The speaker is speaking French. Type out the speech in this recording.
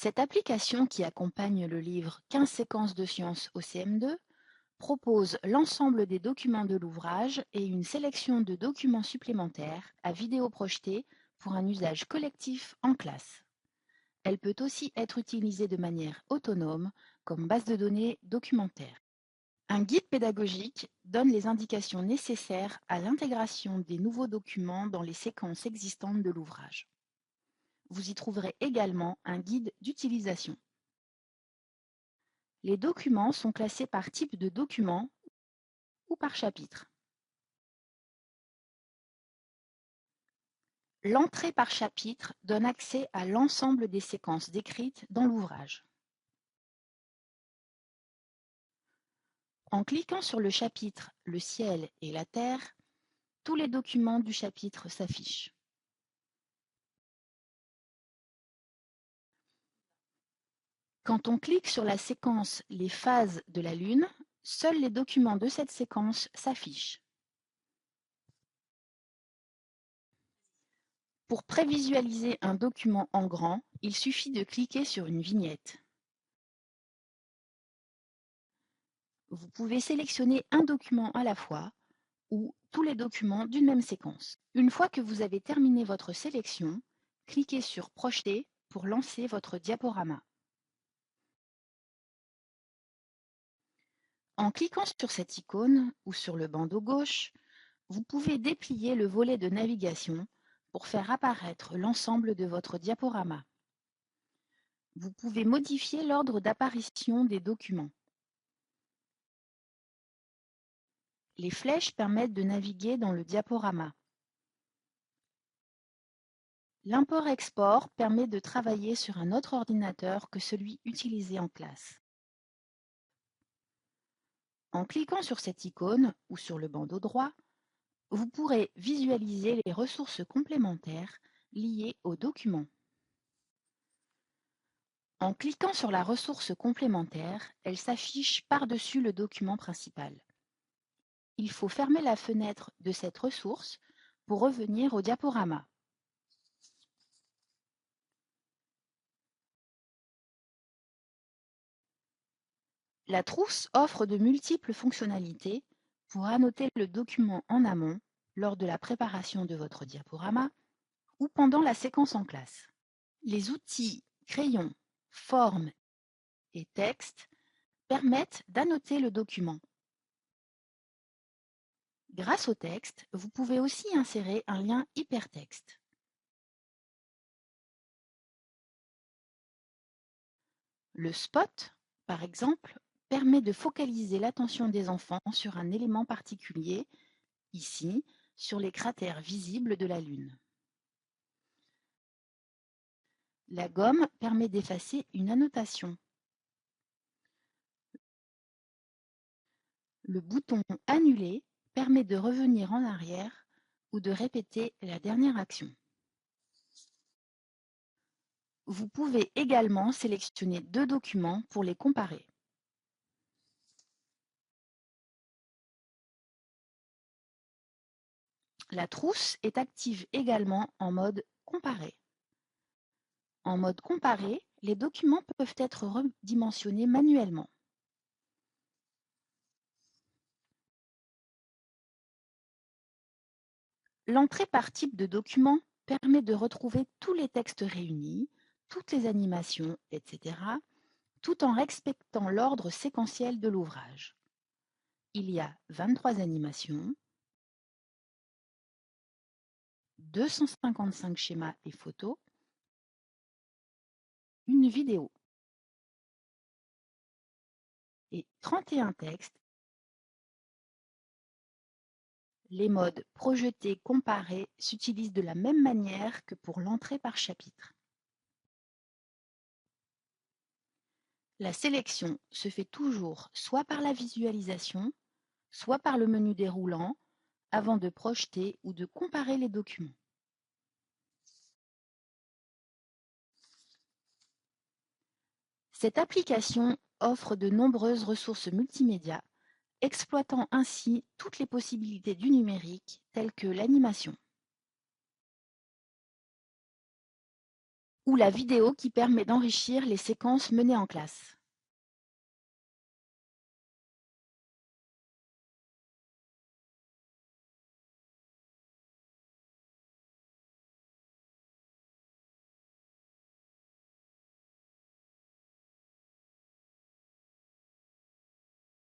Cette application qui accompagne le livre 15 séquences de sciences au CM2 propose l'ensemble des documents de l'ouvrage et une sélection de documents supplémentaires à vidéo projetée pour un usage collectif en classe. Elle peut aussi être utilisée de manière autonome comme base de données documentaire. Un guide pédagogique donne les indications nécessaires à l'intégration des nouveaux documents dans les séquences existantes de l'ouvrage. Vous y trouverez également un guide d'utilisation. Les documents sont classés par type de document ou par chapitre. L'entrée par chapitre donne accès à l'ensemble des séquences décrites dans l'ouvrage. En cliquant sur le chapitre « Le ciel et la terre », tous les documents du chapitre s'affichent. Quand on clique sur la séquence « Les phases de la Lune », seuls les documents de cette séquence s'affichent. Pour prévisualiser un document en grand, il suffit de cliquer sur une vignette. Vous pouvez sélectionner un document à la fois ou tous les documents d'une même séquence. Une fois que vous avez terminé votre sélection, cliquez sur « Projeter » pour lancer votre diaporama. En cliquant sur cette icône ou sur le bandeau gauche, vous pouvez déplier le volet de navigation pour faire apparaître l'ensemble de votre diaporama. Vous pouvez modifier l'ordre d'apparition des documents. Les flèches permettent de naviguer dans le diaporama. L'import-export permet de travailler sur un autre ordinateur que celui utilisé en classe. En cliquant sur cette icône ou sur le bandeau droit, vous pourrez visualiser les ressources complémentaires liées au document. En cliquant sur la ressource complémentaire, elle s'affiche par-dessus le document principal. Il faut fermer la fenêtre de cette ressource pour revenir au diaporama. La trousse offre de multiples fonctionnalités pour annoter le document en amont, lors de la préparation de votre diaporama ou pendant la séquence en classe. Les outils crayon, forme et texte permettent d'annoter le document. Grâce au texte, vous pouvez aussi insérer un lien hypertexte. Le spot, par exemple, permet de focaliser l'attention des enfants sur un élément particulier, ici, sur les cratères visibles de la Lune. La gomme permet d'effacer une annotation. Le bouton « Annuler » permet de revenir en arrière ou de répéter la dernière action. Vous pouvez également sélectionner deux documents pour les comparer. La trousse est active également en mode « Comparer ». En mode « Comparer », les documents peuvent être redimensionnés manuellement. L'entrée par type de document permet de retrouver tous les textes réunis, toutes les animations, etc., tout en respectant l'ordre séquentiel de l'ouvrage. Il y a 23 animations, 255 schémas et photos, une vidéo et 31 textes. Les modes projeter, comparer s'utilisent de la même manière que pour l'entrée par chapitre. La sélection se fait toujours soit par la visualisation, soit par le menu déroulant, avant de projeter ou de comparer les documents. Cette application offre de nombreuses ressources multimédia, exploitant ainsi toutes les possibilités du numérique, telles que l'animation. ou la vidéo qui permet d'enrichir les séquences menées en classe.